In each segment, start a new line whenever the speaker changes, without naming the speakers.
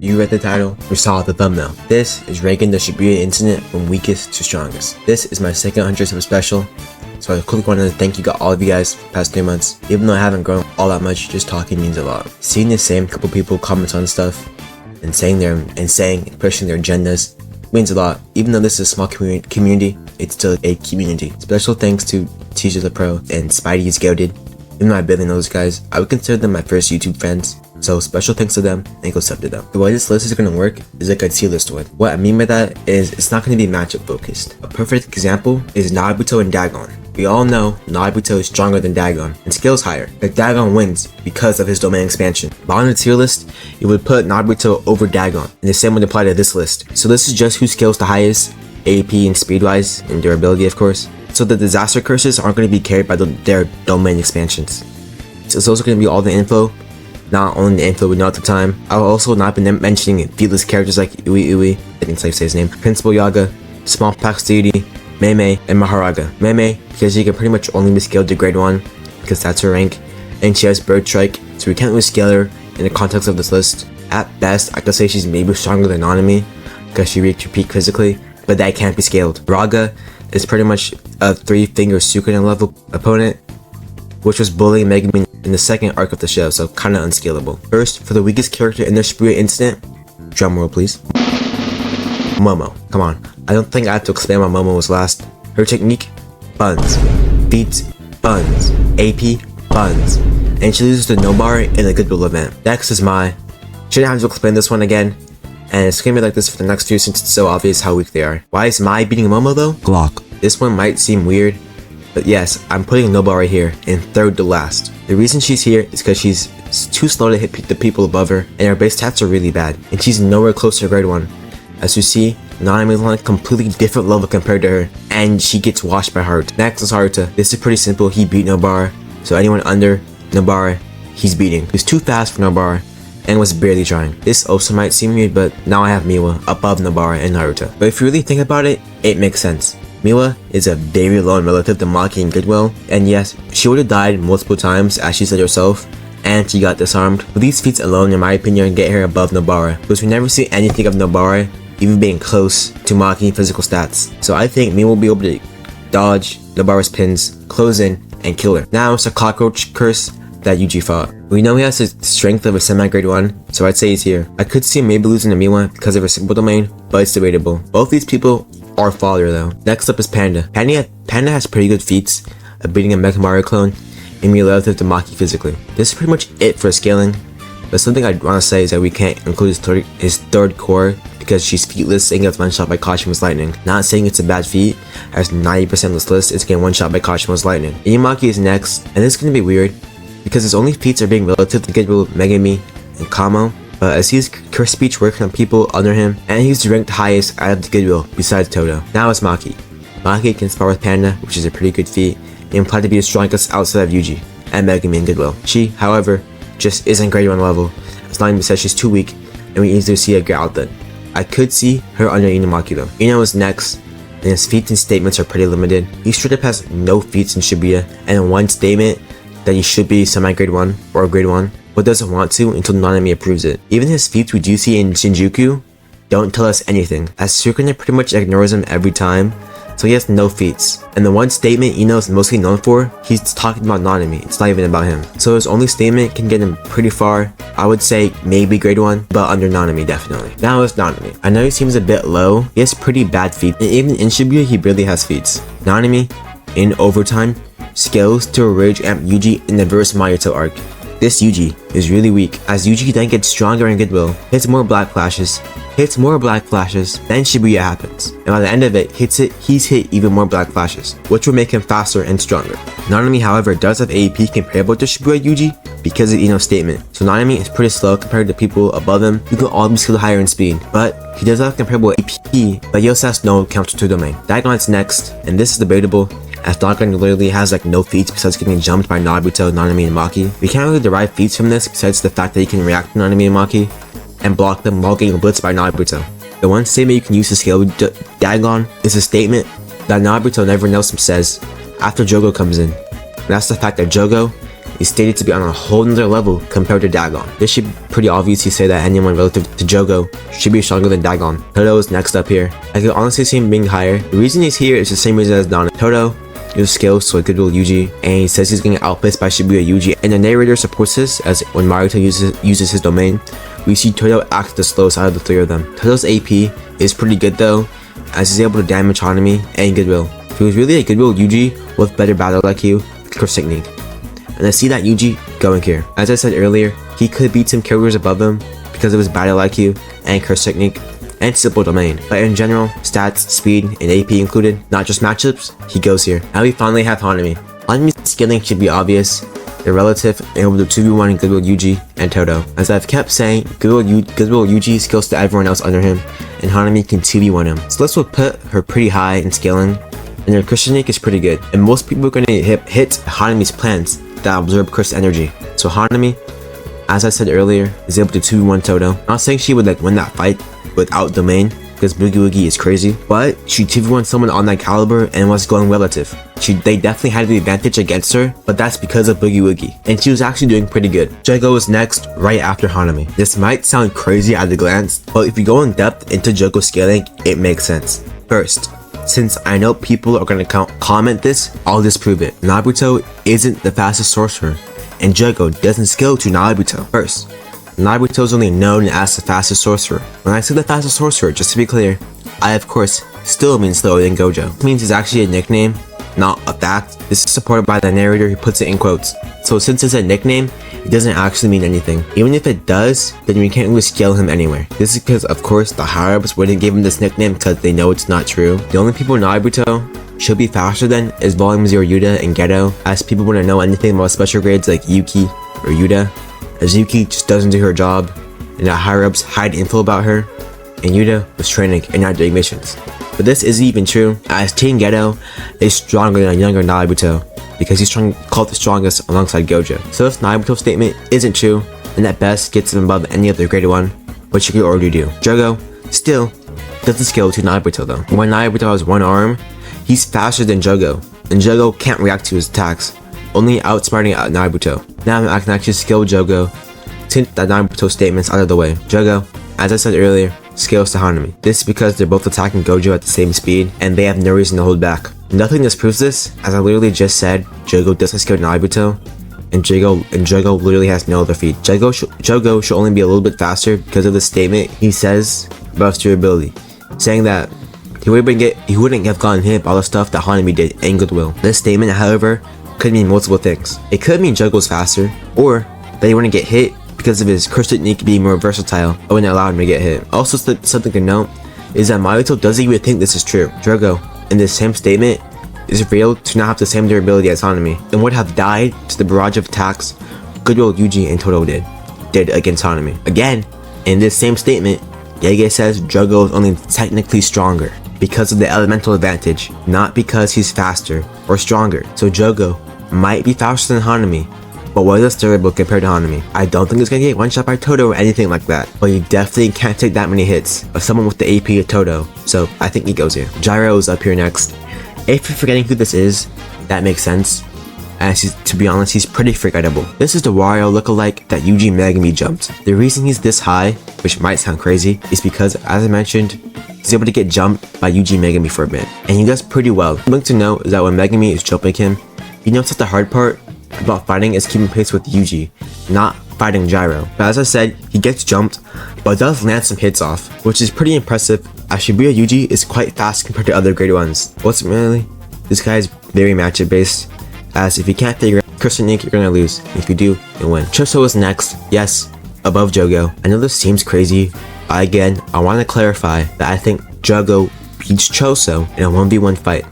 You read the title, or saw the thumbnail. This is ranking the Shibuya incident from weakest to strongest. This is my second 100 sub special, so I quickly wanted to thank you all of you guys for the past 3 months. Even though I haven't grown all that much, just talking means a lot. Seeing the same couple people comment on stuff and saying and pushing their agendas means a lot. Even though this is a small community, it's still a community. Special thanks to Teacher the Pro and Spidey's Goated. Even though I barely know those guys, I would consider them my first YouTube friends. So special thanks to them and go sub to them. The way this list is going to work is like a tier list would. What I mean by that is it's not going to be matchup focused. A perfect example is Naobito and Dagon. We all know Naobito is stronger than Dagon and scales higher, but Dagon wins because of his domain expansion. But on the tier list, you would put Naobito over Dagon, and the same would apply to this list. So this is just who scales the highest, AP and speed wise, and durability of course. So the disaster curses aren't going to be carried by their domain expansions. So it's also going to be all the info, not only the info we know at the time. I will also not be mentioning featless characters like Ui, I didn't say his name, Principal Yaga, Smallpox Deity, Mei, and Maharaga. Mei, because she can pretty much only be scaled to grade 1, because that's her rank, and she has Bird Strike, so we can't really scale her in the context of this list. At best, I could say she's maybe stronger than Nanami, because she reached her peak physically, but that can't be scaled. Raga is pretty much a 3-finger Sukunen level opponent, which was bullying Megumin in the second arc of the show, so kinda unscalable. First, for the weakest character in the Shibuya incident, drumroll please, Momo. Come on, I don't think I have to explain why Momo was last. Her technique, buns. Feats, buns. AP, buns. And she loses to Nobara in the Goodwill event. Next is Mai. Shouldn't have to explain this one again, and it's gonna be like this for the next few since it's so obvious how weak they are. Why is Mai beating Momo though? Glock. This one might seem weird, but yes, I'm putting Nobara right here in third to last. The reason she's here is because she's too slow to hit the people above her, and her base stats are really bad, and she's nowhere close to grade 1. As you see, Nanami is on a completely different level compared to her, and she gets washed by Haruta. Next is Haruta. This is pretty simple, he beat Nobara, so anyone under Nobara, he's beating. He's too fast for Nobara, and was barely trying. This also might seem weird, but now I have Miwa above Nobara and Haruta. But if you really think about it, it makes sense. Miwa is a very lone relative to Maki and Goodwill, and yes, she would have died multiple times as she said herself, and she got disarmed. But these feats alone, in my opinion, get her above Nobara, because we never see anything of Nobara even being close to Maki in physical stats. So I think Miwa will be able to dodge Nobara's pins, close in, and kill her. Now it's a cockroach curse that Yuji fought. We know he has the strength of a semi-grade 1, so I'd say he's here. I could see him maybe losing to Miwa because of her simple domain, but it's debatable. Both these people are fodder though. Next up is Panda. Panda has pretty good feats of beating a Mega Mario clone and being relative to Maki physically. This is pretty much it for scaling, but something I'd want to say is that we can't include his third core because she's featless and gets one-shot by Kashima's lightning. Not saying it's a bad feat, as 90% of this list is getting one-shot by Kashima's lightning. Inumaki is next, and this is gonna be weird because his only feats are being relative to Goodwill, Megami, and Kamo, but I see his curse speech working on people under him, and he's ranked highest out of the Goodwill besides Toto. Now it's Maki. Maki can spar with Panda, which is a pretty good feat, and implied to be the strongest outside of Yuji and Megami and Goodwill. She, however, just isn't grade 1 level, as Nami says she's too weak, and we easily see her get out then. I could see her under Inumaki though. Ino is next, and his feats and statements are pretty limited. He straight up has no feats in Shibuya, and in one statement that he should be semi-grade 1 or grade 1, but doesn't want to until Nanami approves it. Even his feats we do see in Shinjuku don't tell us anything, as Sukune pretty much ignores him every time, so he has no feats. And the one statement Ino is mostly known for, he's talking about Nanami, it's not even about him. So his only statement can get him pretty far. I would say maybe grade 1, but under Nanami definitely. Now it's Nanami. I know he seems a bit low, he has pretty bad feats, and even in Shibuya he barely has feats. Nanami, in overtime, scales to a Rage Amp Yuji in the verse Mahito arc. This Yuji is really weak, as Yuji then gets stronger in Goodwill, hits more black flashes, then Shibuya happens, and by the end of it, he's hit even more black flashes, which will make him faster and stronger. Nanami, however, does have AP comparable to Shibuya Yuji because of Ino's statement, so Nanami is pretty slow compared to people above him who can all be skilled higher in speed, but he does have comparable AP, but he also has no counter to domain. Dagon's next, and this is debatable, as Dagon literally has like no feats besides getting jumped by Naobito, Nanami, and Maki. We can't really derive feats from this besides the fact that he can react to Nanami and Maki and block them while getting blitzed by Naobito. The one statement you can use to scale with Dagon is a statement that Naobito never knows him says after Jogo comes in. And that's the fact that Jogo is stated to be on a whole nother level compared to Dagon. This should be pretty obvious to say that anyone relative to Jogo should be stronger than Dagon. Todo is next up here. I could honestly see him being higher. The reason he's here is the same reason as Don. Todo uses skills to Goodwill Yuji, and he says he's getting outpaced by Shibuya Yuji, and the narrator supports this, as when Mahito uses his domain, we see Todo act the slowest out of the three of them. Todo's AP is pretty good though, as he's able to damage Hanami and Goodwill. If he was really a Goodwill Yuji with better battle IQ, curse technique. And I see that Yuji going here. As I said earlier, he could beat some characters above him because of his battle IQ and curse technique and simple domain. But in general, stats, speed, and AP included, not just matchups, he goes here. Now we finally have Hanami. Hanami's scaling should be obvious. They're relative and able to 2v1 Goodwill Yuji and Todo. As I've kept saying, Goodwill Yuji scales to everyone else under him, and Hanami can 2v1 him. So this will put her pretty high in scaling, and her curse technique is pretty good. And most people are going to hit Hanami's plants that absorb curse energy. So Hanami, as I said earlier, is able to 2v1 Todo. I'm not saying she would like win that fight without domain, because Boogie Woogie is crazy, but she 2v1 someone on that caliber and was going relative. They definitely had the advantage against her, but that's because of Boogie Woogie, and she was actually doing pretty good. Jogo is next, right after Hanami. This might sound crazy at a glance, but if you go in depth into Jogo scaling, it makes sense. First, since I know people are going to comment this, I'll disprove it. Naobito isn't the fastest sorcerer, and Jogo doesn't scale to Naobito. First, Naobito is only known as the fastest sorcerer. When I say the fastest sorcerer, just to be clear, I of course still mean slower than Gojo. This means it's actually a nickname, not a fact. This is supported by the narrator who puts it in quotes. So since it's a nickname, it doesn't actually mean anything. Even if it does, then we can't really scale him anywhere. This is because of course the higher-ups wouldn't give him this nickname because they know it's not true. The only people Naobito should be faster than is Volume 0 Yuta and Geto, as people wouldn't know anything about special grades like Yuki or Yuta, as Yuki just doesn't do her job, and the higher-ups hide info about her, and Yuta was training and not doing missions. But this isn't even true, as Teen Geto is stronger than younger Naobito, because he's called the strongest alongside Gojo. So if Naobito's statement isn't true, then at best gets him above any other grade 1, which he could already do. Jogo still doesn't scale to Naobito though. When Naobito has one arm, he's faster than Jogo, and Jogo can't react to his attacks, only outsmarting Naobito. Now I can actually scale Jogo, since that Naobito statement's out of the way. Jogo, as I said earlier, scales to Hanami. This is because they're both attacking Gojo at the same speed, and they have no reason to hold back. Nothing disproves this, as I literally just said, Jogo doesn't scale to Naobito, and Jogo literally has no other feat. Jogo should only be a little bit faster because of the statement he says about his durability, saying that he wouldn't have gotten hit by all the stuff that Hanami did and Goodwill. This statement, however, could mean multiple things. It could mean Jogo's faster, or that he wouldn't get hit because of his curse technique being more versatile and wouldn't allow him to get hit. Also, something to note is that Mahito doesn't even think this is true. Jogo, in this same statement, is revealed to not have the same durability as Hanami, and would have died to the barrage of attacks Goodwill Yuji and Todo did against Hanami. Again, in this same statement, Yage says Jogo is only technically stronger because of the elemental advantage, not because he's faster or stronger. So Jogo might be faster than Hanami, but was less durable compared to Hanami. I don't think it's gonna get one shot by Todo or anything like that, but you definitely can't take that many hits of someone with the AP of Todo, so I think he goes here. Gyro is up here next. If you're forgetting who this is, that makes sense, as to be honest, he's pretty forgettable. This is the Wario lookalike that Yuji Megami jumped. The reason he's this high, which might sound crazy, is because, as I mentioned, he's able to get jumped by Yuji Megami for a bit, and he does pretty well. Something to note is that when Megami is jumping him, he knows that the hard part about fighting is keeping pace with Yuji, not fighting Gyro. But as I said, he gets jumped, but does land some hits off, which is pretty impressive, as Shibuya Yuji is quite fast compared to other grade 1s. Ultimately, this guy is very matchup based, as if you can't figure out curse technique, you're gonna lose. If you do, you'll win. Choso is next, yes, above Jogo. I know this seems crazy, but again, I want to clarify that I think Jogo beats Choso in a 1v1 fight.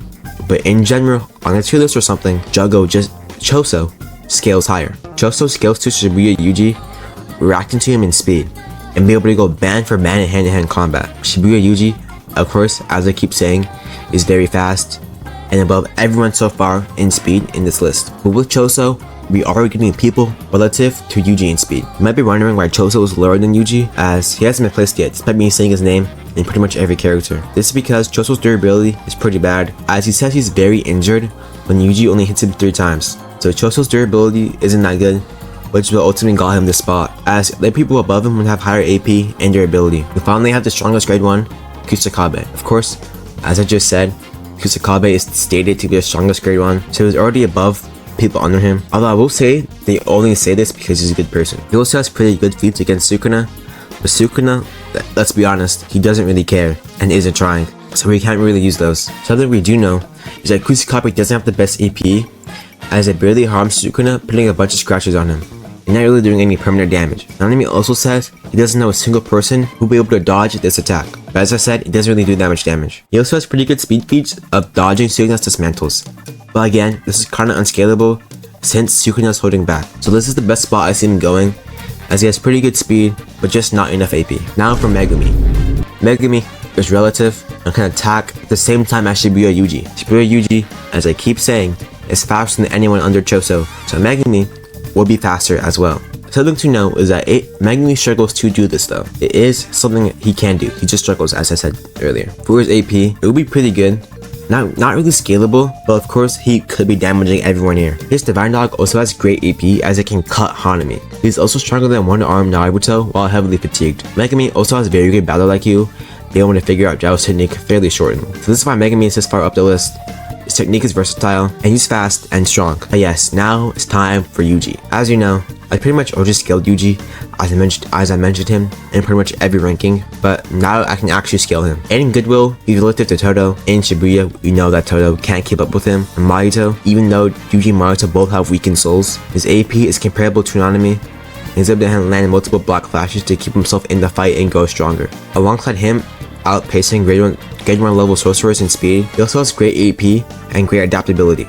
But in general, on a tier list or something, Choso scales higher. Choso scales to Shibuya Yuji, reacting to him in speed, and be able to go band for band in hand-to-hand combat. Shibuya Yuji, of course, as I keep saying, is very fast, and above everyone so far in speed in this list. But with Choso, we are getting people relative to Yuji in speed. You might be wondering why Choso is lower than Yuji, as he hasn't been placed yet, despite me saying his name in pretty much every character. This is because Choso's durability is pretty bad, as he says he's very injured when Yuji only hits him 3 times. So Choso's durability isn't that good, which will ultimately got him this spot, as the people above him would have higher AP and durability. We finally have the strongest grade 1, Kusakabe. Of course, as I just said, Kusakabe is stated to be the strongest grade 1, so he's already above people under him. Although I will say, they only say this because he's a good person. He also has pretty good feats against Sukuna, but Sukuna, let's be honest, he doesn't really care and isn't trying, so we can't really use those. Something we do know is that Kusakabe doesn't have the best AP, as it barely harms Sukuna, putting a bunch of scratches on him, and not really doing any permanent damage. Naobito also says he doesn't know a single person who will be able to dodge this attack, but as I said, it doesn't really do that much damage. He also has pretty good speed feats of dodging Sukuna's dismantles, but again, this is kinda unscalable since Sukuna's holding back. So this is the best spot I see him going, as he has pretty good speed, but just not enough AP. Now for Megumi. Megumi is relative and can attack at the same time as Shibuya Yuji. Shibuya Yuji, as I keep saying, is faster than anyone under Choso, so Megumi will be faster as well. Something to know is that Megumi struggles to do this though. It is something he can do, he just struggles as I said earlier. For his AP, it will be pretty good. Not really scalable, but of course he could be damaging everyone here. His Divine Dog also has great AP as it can cut Hanami. He's also stronger than one-armed Naobito while heavily fatigued. Megumi also has very good battle IQ, being able to figure out Zhao's technique fairly shortened. So this is why Megumi is this far up the list. His technique is versatile, and he's fast and strong. But yes, now it's time for Yuji. As you know, I pretty much already scaled Yuji as I mentioned him in pretty much every ranking, but now I can actually scale him. And in Goodwill, he's relative to Todo. In Shibuya, we know that Todo can't keep up with him. And Mahito, even though Yuji and Mahito both have weakened souls, his AP is comparable to Nanami. He's able to land multiple block flashes to keep himself in the fight and go stronger. Alongside him, outpacing grade 1 level sorcerers in speed, he also has great AP and great adaptability.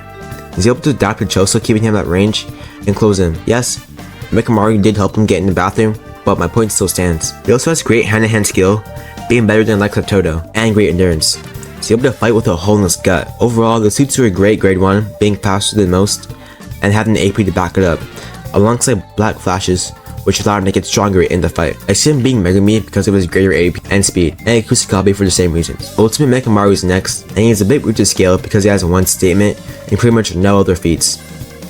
He's able to adapt to Choso, keeping him at range and close in. Yes, Mikamaru did help him get in the bathroom, but my point still stands. He also has great hand-to-hand skill, being better than likes of Todo, and great endurance. He's able to fight with a hole in his gut. Overall, the suits are a great grade 1, being faster than most, and having the AP to back it up, alongside black flashes, which allowed him to get stronger in the fight. I see him being Megumi because of his greater AP and speed, and Kusakabe for the same reasons. Ultimate Mekamaru is next, and he's a bit weird to scale because he has one statement and pretty much no other feats.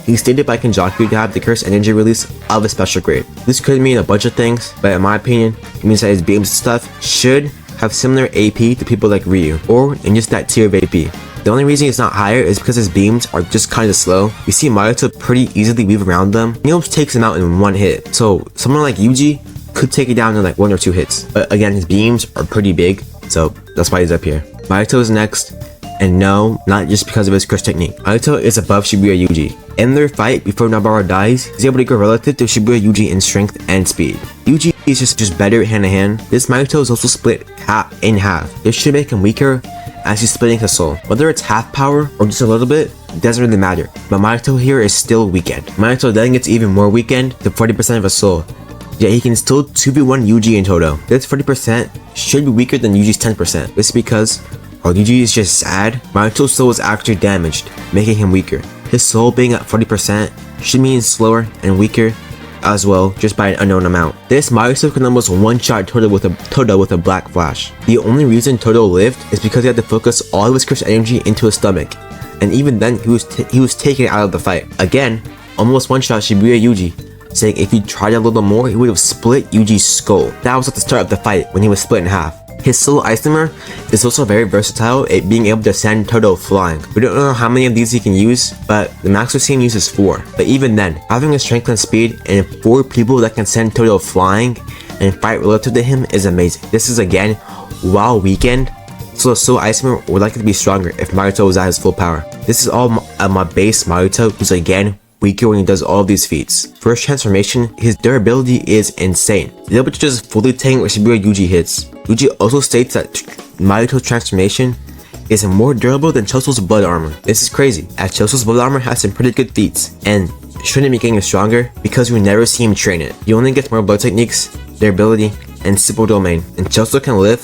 He's stated by Kenjaku to have the cursed energy release of a special grade. This could mean a bunch of things, but in my opinion, it means that his beams and stuff should have similar AP to people like Ryu, or in just that tier of AP. The only reason it's not higher is because his beams are just kinda slow. You see Mahito pretty easily weave around them. He almost takes him out in one hit. So someone like Yuji could take it down in like 1 or 2 hits. But again, his beams are pretty big, so that's why he's up here. Mahito is next, and no, not just because of his curse technique. Mahito is above Shibuya Yuji. In their fight before Nabara dies, he's able to go relative to Shibuya Yuji in strength and speed. Yuji is just better hand to hand. This Mahito is also split in half. This should make him weaker as he's splitting his soul. Whether it's half power or just a little bit, it doesn't really matter. But Mahito here is still weakened. Mahito then gets even more weakened to 40% of his soul. Yet he can still 2v1 Yuji in Todo. This 40% should be weaker than Yuji's 10%. This is because while Yuji is just sad, Mahito's soul is actually damaged, making him weaker. His soul being at 40% should mean slower and weaker as well, just by an unknown amount. This Mahito can almost one-shot Todo with a black flash. The only reason Todo lived is because he had to focus all of his cursed energy into his stomach, and even then he was taken out of the fight. Again, almost one-shot Shibuya Yuji, saying if he tried a little more, he would have split Yuji's skull. That was at the start of the fight when he was split in half. His soul isomer is also very versatile, it being able to send Todo flying. We don't know how many of these he can use, but the max we've seen uses 4. But even then, having a strength and speed and 4 people that can send Todo flying and fight relative to him is amazing. This is again, while weakened, so the soul isomer would likely be stronger if Mahito was at his full power. This is all my base Mahito, who's again weaker when he does all of these feats. For his transformation, his durability is insane. He's able to just fully tank what Shibuya Yuji hits. Yuji also states that Mahito's transformation is more durable than Choso's blood armor. This is crazy, as Choso's blood armor has some pretty good feats, and shouldn't be getting stronger because we never see him train it. He only gets more blood techniques, durability, and simple domain, and Choso can live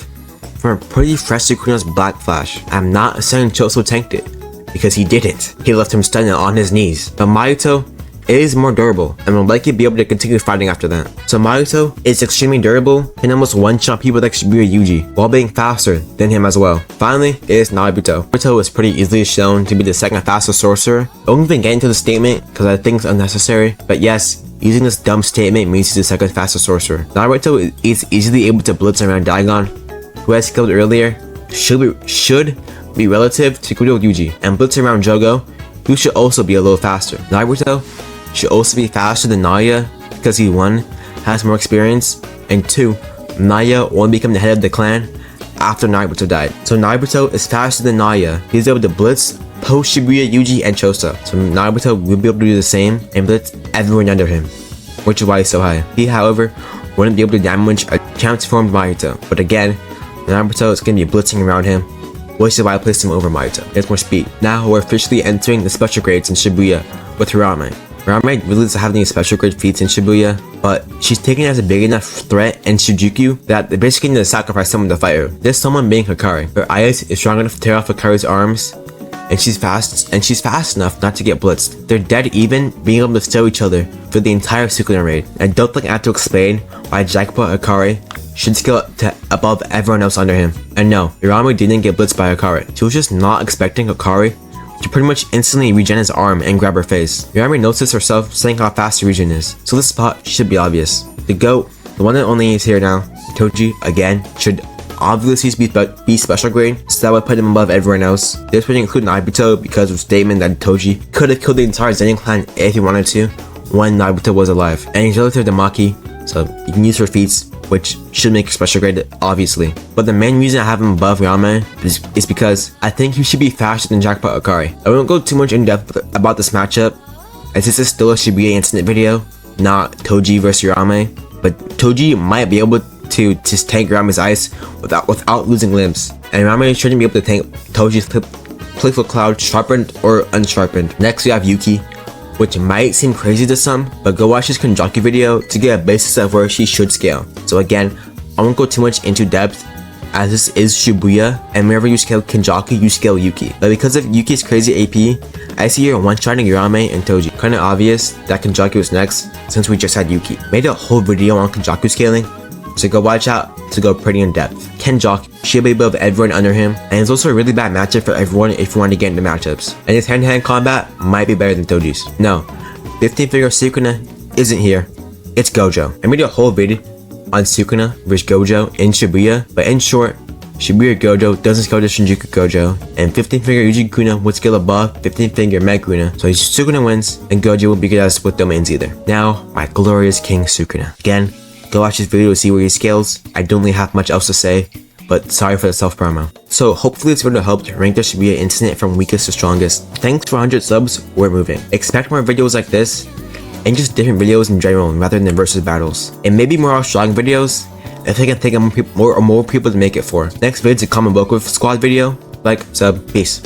from a pretty fresh Sukuna's black flash. I'm not saying Choso tanked it, because he didn't. He left him stunned on his knees. But Mahito it is more durable and will likely be able to continue fighting after that. So Mahito is extremely durable and almost one-shot people like Shibuya Yuji while being faster than him as well. Finally, it is Naobito. Naobito is pretty easily shown to be the second fastest sorcerer. I won't even get into the statement because I think it's unnecessary, but yes, using this dumb statement means he's the second fastest sorcerer. Naobito is easily able to blitz around Daigon, who as killed earlier should be relative to Kudo Yuji, and blitz around Jogo, who should also be a little faster. Naobito should also be faster than Naya because he 1. Has more experience, and 2. Naya won't become the head of the clan after Naobito died. So Naobito is faster than Naya. He's able to blitz post Shibuya, Yuji, and Chosa. So Naobito will be able to do the same and blitz everyone under him, which is why he's so high. He, however, wouldn't be able to damage a transformed Mahito. But again, Naobito is going to be blitzing around him, which is why I placed him over Mahito. He has more speed. Now we're officially entering the special grades in Shibuya with Hirame. Hirame really doesn't have any special grade feats in Shibuya, but she's taken as a big enough threat in Shinjuku that they basically need to sacrifice someone to fight her. This someone being Hikari. Her Ayas is strong enough to tear off Hikari's arms, and she's fast enough not to get blitzed. They're dead even, being able to steal each other for the entire Sukuna raid. I don't think I have to explain why Jackpot Hikari should scale to above everyone else under him. And no, Hirame didn't get blitzed by Hikari. She was just not expecting Hikari to pretty much instantly regen his arm and grab her face. Hirame noticed herself saying how fast the regen is, so this spot should be obvious. The GOAT, the one that only is here now, Toji, again, should obviously be special grade, so that would put him above everyone else. This would include Naobito because of the statement that Toji could have killed the entire Zenin clan if he wanted to when Naobito was alive. And he's relative to Maki, so you can use her feats, which should make a special grade, obviously. But the main reason I have him above Hirame is because I think he should be faster than Jackpot Hikari. I won't go too much in depth about this matchup, as this is still a Shibuya incident video, not Toji versus Hirame. But Toji might be able to just tank Hirame's ice without losing limbs, and Hirame shouldn't be able to tank Toji's Playful Cloud sharpened or unsharpened. Next we have Yuki, which might seem crazy to some, but go watch this Kanjaki video to get a basis of where she should scale. So again, I won't go too much into depth, as this is Shibuya, and whenever you scale Kanjaki, you scale Yuki. But because of Yuki's crazy AP, I see here one-shotting Hirame and Toji. Kinda obvious that Kanjaki was next, since we just had Yuki. Made a whole video on Kanjaki scaling, so go watch out to go pretty in depth. Kanjaki should be above everyone under him, and it's also a really bad matchup for everyone if you want to get into matchups. And his hand-to-hand combat might be better than Toji's. No, 15-figure Sukuna isn't here, it's Gojo. I made a whole video on Sukuna versus Gojo in Shibuya, but in short, Shibuya Gojo doesn't scale to Shinjuku Gojo, and 15-figure Yuji Kuna would scale above 15-figure Meg Kuna, so Sukuna wins, and Gojo will be good at split domains either. Now, my glorious King Sukuna. Again, go watch this video to see where he scales. I don't really have much else to say, but sorry for the self-promo. So hopefully this video helped rank the Shibuya incident from weakest to strongest. Thanks for 100 subs, we're moving. Expect more videos like this, and just different videos in general rather than versus battles. And maybe more strong videos if I can think of more people to make it for. Next video is a common Boku squad video. Like, sub, peace.